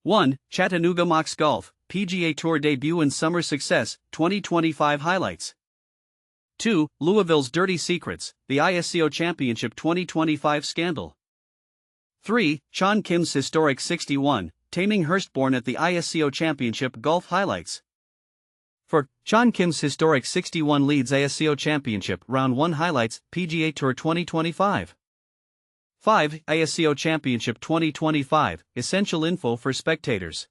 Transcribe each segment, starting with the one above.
1. Chattanooga Mocs Golf, PGA Tour debut and summer success, 2025 highlights. 2. Louisville's dirty secrets, the ISCO Championship 2025 scandal. 3. Sean Kim's historic 61, taming Hurstbourne at the ISCO Championship golf highlights. 4. Sean Kim's historic 61 leads ISCO Championship Round 1 highlights, PGA Tour 2025. 5. ISCO Championship 2025, essential info for spectators.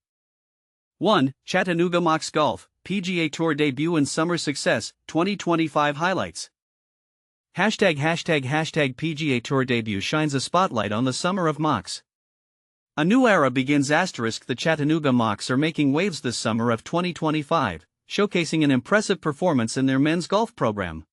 1. Chattanooga Mocs Golf, PGA Tour debut and summer success, 2025 highlights. Hashtag PGA Tour debut shines a spotlight on the summer of Mocs. A new era begins. The Chattanooga Mocs are making waves this summer of 2025, showcasing an impressive performance in their men's golf program.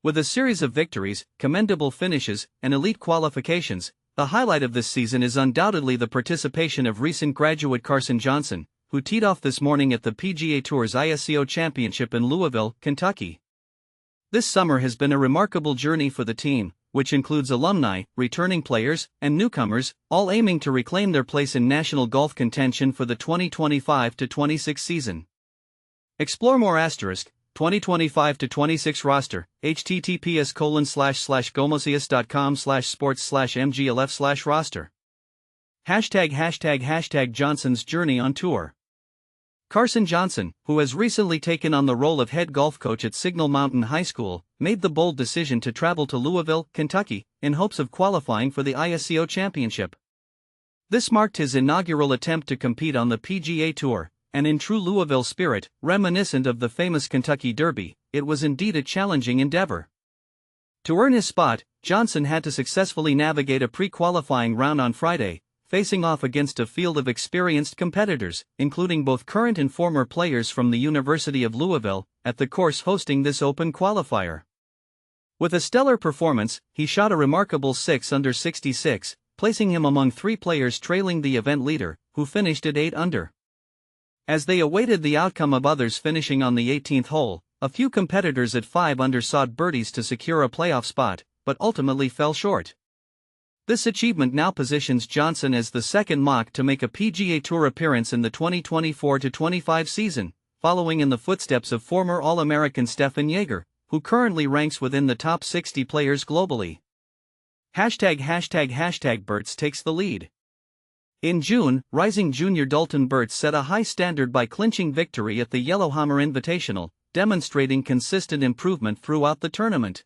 With a series of victories, commendable finishes, and elite qualifications, the highlight of this season is undoubtedly the participation of recent graduate Carson Johnson, who teed off this morning at the PGA Tour's ISCO Championship in Louisville, Kentucky. This summer has been a remarkable journey for the team, which includes alumni, returning players, and newcomers, all aiming to reclaim their place in national golf contention for the 2025-26 season. Explore more *, 2025-26 roster, https://gomosius.com/sports/mglf/roster. Hashtag Johnson's journey on tour. Carson Johnson, who has recently taken on the role of head golf coach at Signal Mountain High School, made the bold decision to travel to Louisville, Kentucky, in hopes of qualifying for the ISCO Championship. This marked his inaugural attempt to compete on the PGA Tour, and in true Louisville spirit, reminiscent of the famous Kentucky Derby, it was indeed a challenging endeavor. To earn his spot, Johnson had to successfully navigate a pre-qualifying round on Friday, facing off against a field of experienced competitors, including both current and former players from the University of Louisville, at the course hosting this open qualifier. With a stellar performance, he shot a remarkable 6 under 66, placing him among 3 players trailing the event leader, who finished at 8 under. As they awaited the outcome of others finishing on the 18th hole, a few competitors at 5 under sought birdies to secure a playoff spot, but ultimately fell short. This achievement now positions Johnson as the second Moc to make a PGA Tour appearance in the 2024-25 season, following in the footsteps of former All-American Stephan Jaeger, who currently ranks within the top 60 players globally. Hashtag Burts takes the lead. In June, rising junior Dalton Burts set a high standard by clinching victory at the Yellowhammer Invitational, demonstrating consistent improvement throughout the tournament.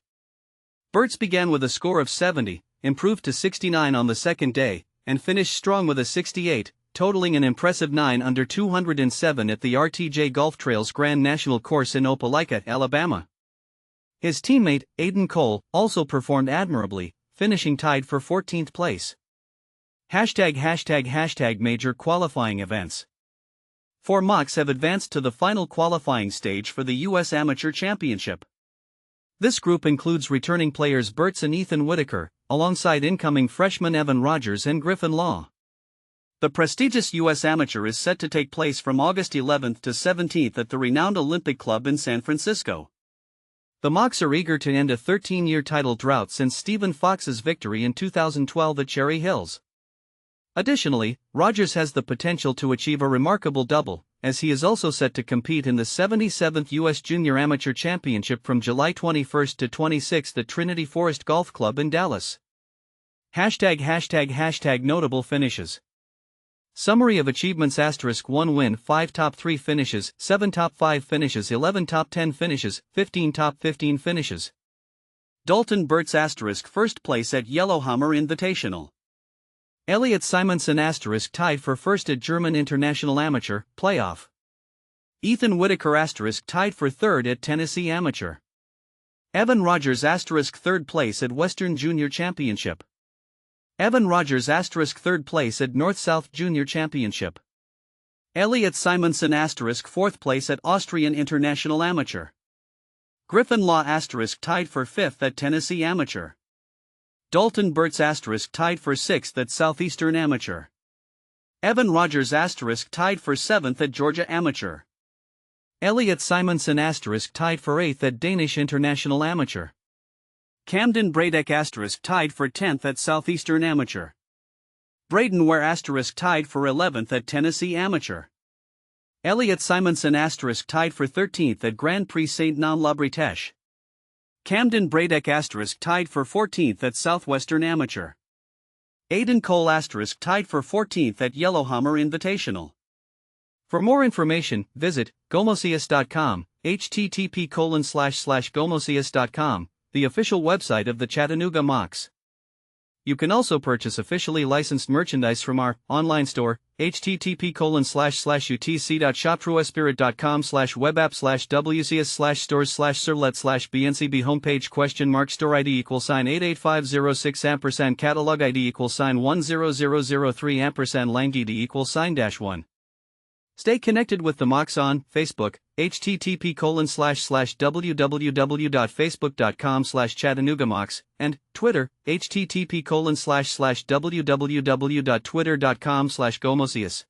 Burts began with a score of 70, improved to 69 on the second day, and finished strong with a 68, totaling an impressive 9 under 207 at the RTJ Golf Trails Grand National Course in Opelika, Alabama. His teammate, Aiden Cole, also performed admirably, finishing tied for 14th place. Hashtag major qualifying events. 4 Mocs have advanced to the final qualifying stage for the U.S. Amateur Championship. This group includes returning players Burts and Ethan Whitaker, alongside incoming freshmen Evan Rogers and Griffin Law. The prestigious U.S. Amateur is set to take place from August 11th to 17th at the renowned Olympic Club in San Francisco. The Mocs are eager to end a 13-year title drought since Stephen Fox's victory in 2012 at Cherry Hills. Additionally, Rogers has the potential to achieve a remarkable double, as he is also set to compete in the 77th U.S. Junior Amateur Championship from July 21st to 26th at Trinity Forest Golf Club in Dallas. Hashtag notable finishes. Summary of achievements: * 1 win, 5 top 3 finishes, 7 top 5 finishes, 11 top 10 finishes, 15 top 15 finishes. Dalton Burts * first place at Yellowhammer Invitational. Elliot Simonson * tied for first at German International Amateur Playoff. Ethan Whitaker * tied for third at Tennessee Amateur. Evan Rogers * third place at Western Junior Championship. Evan Rogers * third place at North-South Junior Championship. Elliot Simonson * fourth place at Austrian International Amateur. Griffin Law * tied for fifth at Tennessee Amateur. Dalton Burts * tied for 6th at Southeastern Amateur. Evan Rogers * tied for 7th at Georgia Amateur. Elliot Simonson * tied for 8th at Danish International Amateur. Camden Bradek * tied for 10th at Southeastern Amateur. Braden Ware * tied for 11th at Tennessee Amateur. Elliott Simonson * tied for 13th at Grand Prix Saint-Nom-la-Bretèche. Camden Bradeck * tied for 14th at Southwestern Amateur. Aidan Cole * tied for 14th at Yellowhammer Invitational. For more information, visit gomosius.com, http://gomosius.com, the official website of the Chattanooga Mocs. You can also purchase officially licensed merchandise from our online store, http://utc.shoptruespirit.com/webapp/wcs/stores/servlet/bncb homepage $store ID =$88506 catalog ID =$10003 line DD =$-1. Stay connected with the Mocs on Facebook, http://www.facebook.com/Chattanooga Mocs, and Twitter, http://www.twitter.com/gomosius.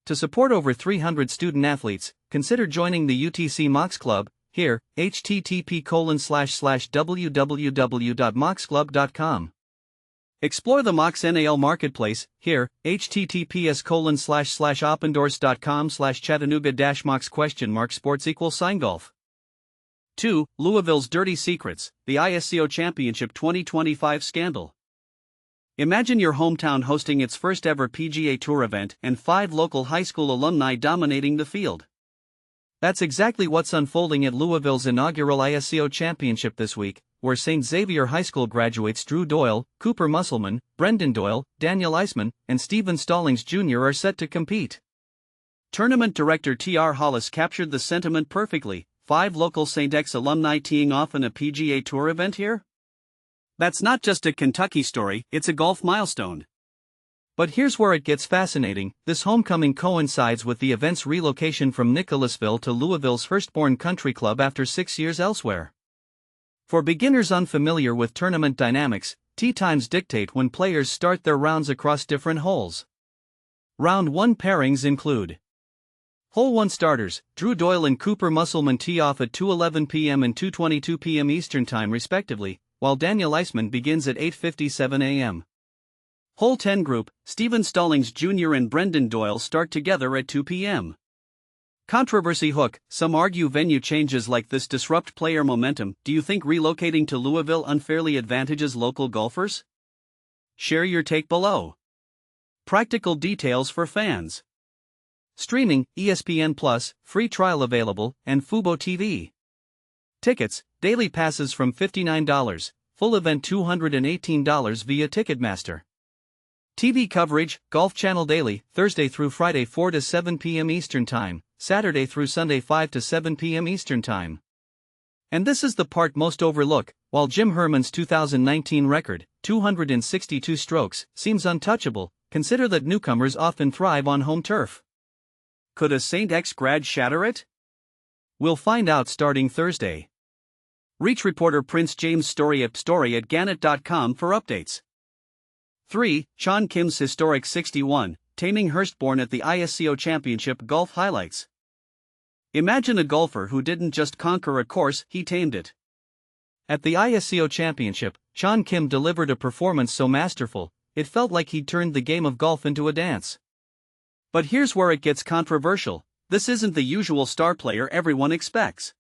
To support over 300 student athletes, consider joining the UTC Mocs Club, here, http://www.mocsclub.com. Explore the Mocs NAL Marketplace, here, https://opendorse.com/Chattanooga-Mocs $sports =$golf. 2. Louisville's Dirty Secrets, the ISCO Championship 2025 Scandal. Imagine your hometown hosting its first ever PGA Tour event and 5 local high school alumni dominating the field. That's exactly what's unfolding at Louisville's inaugural ISCO Championship this week, where St. Xavier High School graduates Drew Doyle, Cooper Musselman, Brendan Doyle, Daniel Eisman, and Stephen Stallings Jr. are set to compete. Tournament director T.R. Hollis captured the sentiment perfectly: 5 local St. X alumni teeing off in a PGA Tour event here? That's not just a Kentucky story, it's a golf milestone. But here's where it gets fascinating: this homecoming coincides with the event's relocation from Nicholasville to Louisville's Hurstbourne Country Club after 6 years elsewhere. For beginners unfamiliar with tournament dynamics, tee times dictate when players start their rounds across different holes. Round 1 pairings include: Hole 1 starters, Drew Doyle and Cooper Musselman tee off at 2:11 p.m. and 2:22 p.m. Eastern Time respectively, while Daniel Eisman begins at 8:57 a.m. Hole 10 group, Stephen Stallings Jr. and Brendan Doyle start together at 2 p.m. Controversy hook: some argue venue changes like this disrupt player momentum. Do you think relocating to Louisville unfairly advantages local golfers? Share your take below. Practical details for fans. Streaming, ESPN+, free trial available, and Fubo TV. Tickets, daily passes from $59, full event $218 via Ticketmaster. TV coverage, Golf Channel Daily, Thursday through Friday 4 to 7 p.m. Eastern Time, Saturday through Sunday 5 to 7 p.m. Eastern Time. And this is the part most overlooked: while Jim Herman's 2019 record, 262 strokes, seems untouchable, consider that newcomers often thrive on home turf. Could a St. X grad shatter it? We'll find out starting Thursday. Reach reporter Prince James' story at Gannett.com for updates. 3. Sean Kim's historic 61, Taming Hurstbourne at the ISCO Championship golf highlights. Imagine a golfer who didn't just conquer a course, he tamed it. At the ISCO Championship, Sean Kim delivered a performance so masterful, it felt like he'd turned the game of golf into a dance. But here's where it gets controversial: this isn't the usual star player everyone expects.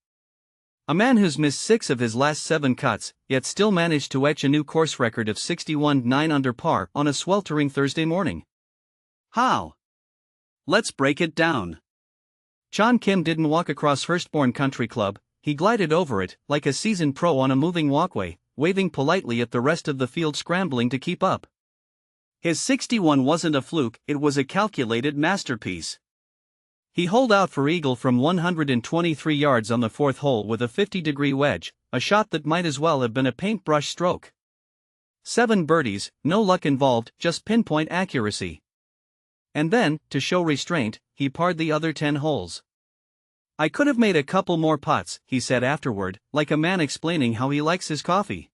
A man who's missed 6 of his last 7 cuts, yet still managed to etch a new course record of 61.9 under par on a sweltering Thursday morning. How? Let's break it down. Sean Kim didn't walk across Hurstbourne Country Club, he glided over it, like a seasoned pro on a moving walkway, waving politely at the rest of the field scrambling to keep up. His 61 wasn't a fluke, it was a calculated masterpiece. He holed out for eagle from 123 yards on the 4th hole with a 50-degree wedge, a shot that might as well have been a paintbrush stroke. 7 birdies, no luck involved, just pinpoint accuracy. And then, to show restraint, he parred the other 10 holes. "I could have made a couple more putts," he said afterward, like a man explaining how he likes his coffee.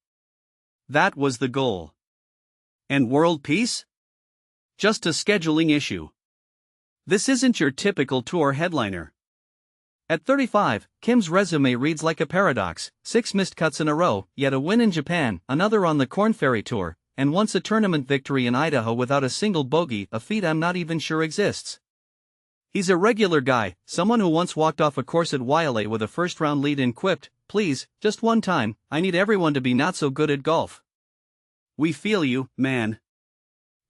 That was the goal. And world peace? Just a scheduling issue. This isn't your typical tour headliner. At 35, Kim's resume reads like a paradox: 6 missed cuts in a row, yet a win in Japan, another on the Corn Ferry Tour, and once a tournament victory in Idaho without a single bogey, a feat I'm not even sure exists. He's a regular guy, someone who once walked off a course at Wailea with a first-round lead and quipped, "Please, just one time, I need everyone to be not so good at golf." We feel you, man.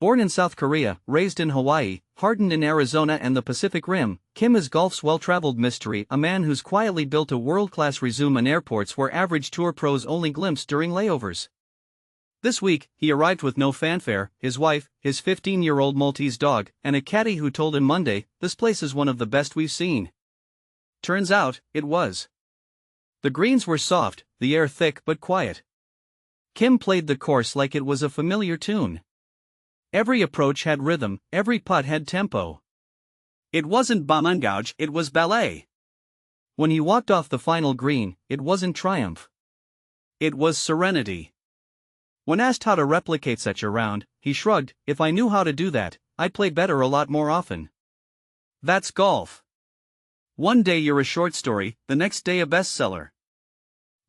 Born in South Korea, raised in Hawaii, hardened in Arizona and the Pacific Rim, Kim is golf's well-traveled mystery, a man who's quietly built a world-class resume in airports where average tour pros only glimpse during layovers. This week, he arrived with no fanfare, his wife, his 15-year-old Maltese dog, and a caddy who told him Monday, "This place is one of the best we've seen." Turns out, it was. The greens were soft, the air thick but quiet. Kim played the course like it was a familiar tune. Every approach had rhythm, every putt had tempo. It wasn't bamangouge, it was ballet. When he walked off the final green, it wasn't triumph. It was serenity. When asked how to replicate such a round, he shrugged, "If I knew how to do that, I'd play better a lot more often." That's golf. One day you're a short story, the next day a bestseller.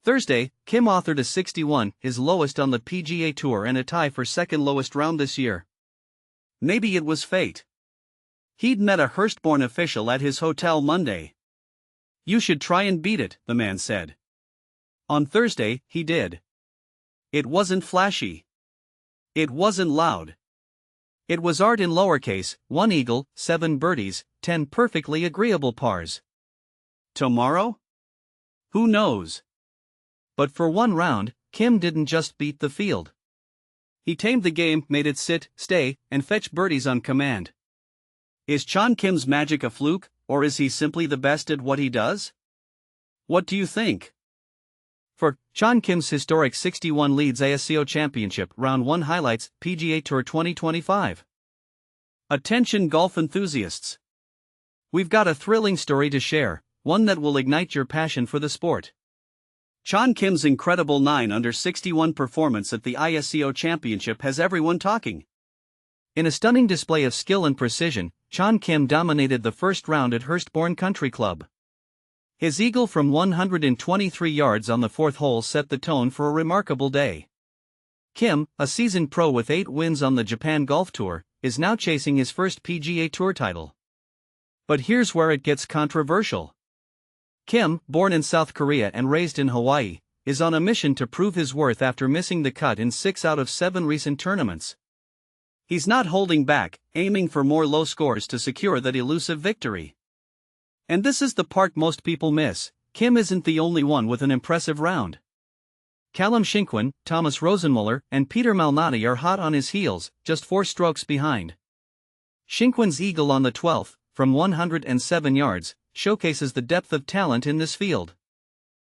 Thursday, Kim authored a 61, his lowest on the PGA Tour and a tie for second lowest round this year. Maybe it was fate. He'd met a Hurstbourne official at his hotel Monday. "You should try and beat it," the man said. On Thursday, he did. It wasn't flashy. It wasn't loud. It was art in lowercase, 1 eagle, 7 birdies, 10 perfectly agreeable pars. Tomorrow? Who knows? But for one round, Kim didn't just beat the field. He tamed the game, made it sit, stay, and fetch birdies on command. Is Chon Kim's magic a fluke, or is he simply the best at what he does? What do you think? For Chon Kim's historic 61 leads ISCO Championship Round 1 highlights PGA Tour 2025. Attention golf enthusiasts. We've got a thrilling story to share, one that will ignite your passion for the sport. Chon Kim's incredible 9-under-61 performance at the ISCO Championship has everyone talking. In a stunning display of skill and precision, Chon Kim dominated the first round at Hurstbourne Country Club. His eagle from 123 yards on the fourth hole set the tone for a remarkable day. Kim, a seasoned pro with 8 wins on the Japan Golf Tour, is now chasing his first PGA Tour title. But here's where it gets controversial. Kim, born in South Korea and raised in Hawaii, is on a mission to prove his worth after missing the cut in 6 out of 7 recent tournaments. He's not holding back, aiming for more low scores to secure that elusive victory. And this is the part most people miss: Kim isn't the only one with an impressive round. Callum Shinkwin, Thomas Rosenmuller, and Peter Malnati are hot on his heels, just 4 strokes behind. Shinkwin's eagle on the 12th, from 107 yards, showcases the depth of talent in this field.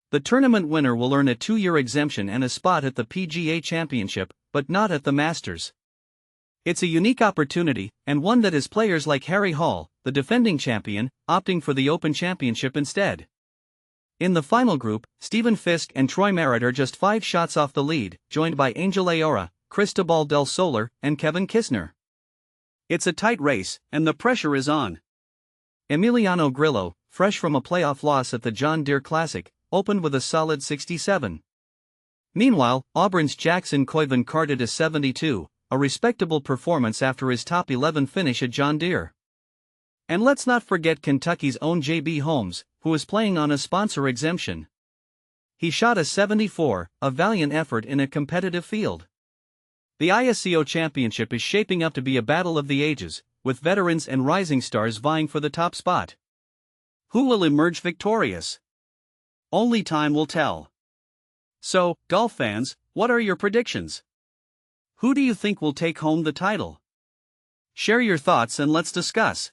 The tournament winner will earn a 2-year exemption and a spot at the PGA Championship, but not at the Masters. It's a unique opportunity, and one that has players like Harry Hall, the defending champion, opting for the Open Championship instead. In the final group, Stephen Fisk and Troy Merritt are just 5 shots off the lead, joined by Angel Ayora, Cristobal del Solar, and Kevin Kisner. It's a tight race, and the pressure is on. Emiliano Grillo, fresh from a playoff loss at the John Deere Classic, opened with a solid 67. Meanwhile, Auburn's Jackson Coyvan carded a 72, a respectable performance after his top 11 finish at John Deere. And let's not forget Kentucky's own J.B. Holmes, who is playing on a sponsor exemption. He shot a 74, a valiant effort in a competitive field. The ISCO Championship is shaping up to be a battle of the ages, with veterans and rising stars vying for the top spot. Who will emerge victorious? Only time will tell. So, golf fans, what are your predictions? Who do you think will take home the title? Share your thoughts and let's discuss.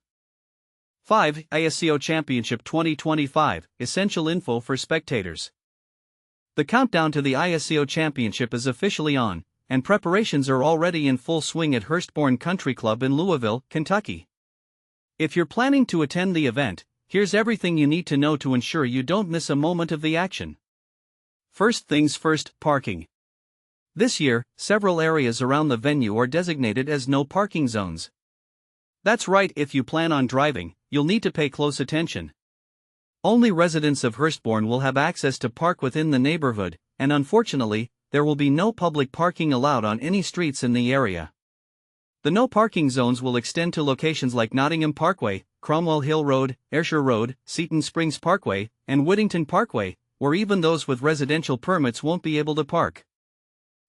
5. ISCO Championship 2025, Essential Info for Spectators. The countdown to the ISCO Championship is officially on, and preparations are already in full swing at Hurstbourne Country Club in Louisville, Kentucky. If you're planning to attend the event, here's everything you need to know to ensure you don't miss a moment of the action. First things first, parking. This year, several areas around the venue are designated as no parking zones. That's right, if you plan on driving, you'll need to pay close attention. Only residents of Hurstbourne will have access to park within the neighborhood, and unfortunately, there will be no public parking allowed on any streets in the area. The no parking zones will extend to locations like Nottingham Parkway, Cromwell Hill Road, Ayrshire Road, Seton Springs Parkway, and Whittington Parkway, where even those with residential permits won't be able to park.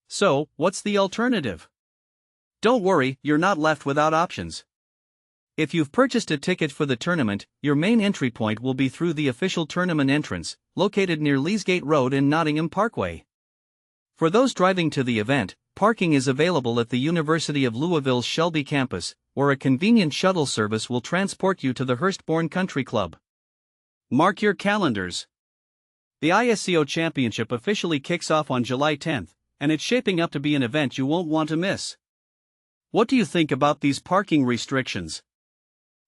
So, what's the alternative? Don't worry, you're not left without options. If you've purchased a ticket for the tournament, your main entry point will be through the official tournament entrance, located near Leesgate Road and Nottingham Parkway. For those driving to the event, parking is available at the University of Louisville's Shelby campus, where a convenient shuttle service will transport you to the Hurstbourne Country Club. Mark your calendars. The ISCO Championship officially kicks off on July 10th, and it's shaping up to be an event you won't want to miss. What do you think about these parking restrictions?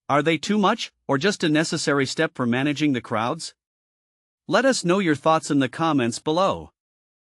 Are they too much, or just a necessary step for managing the crowds? Let us know your thoughts in the comments below.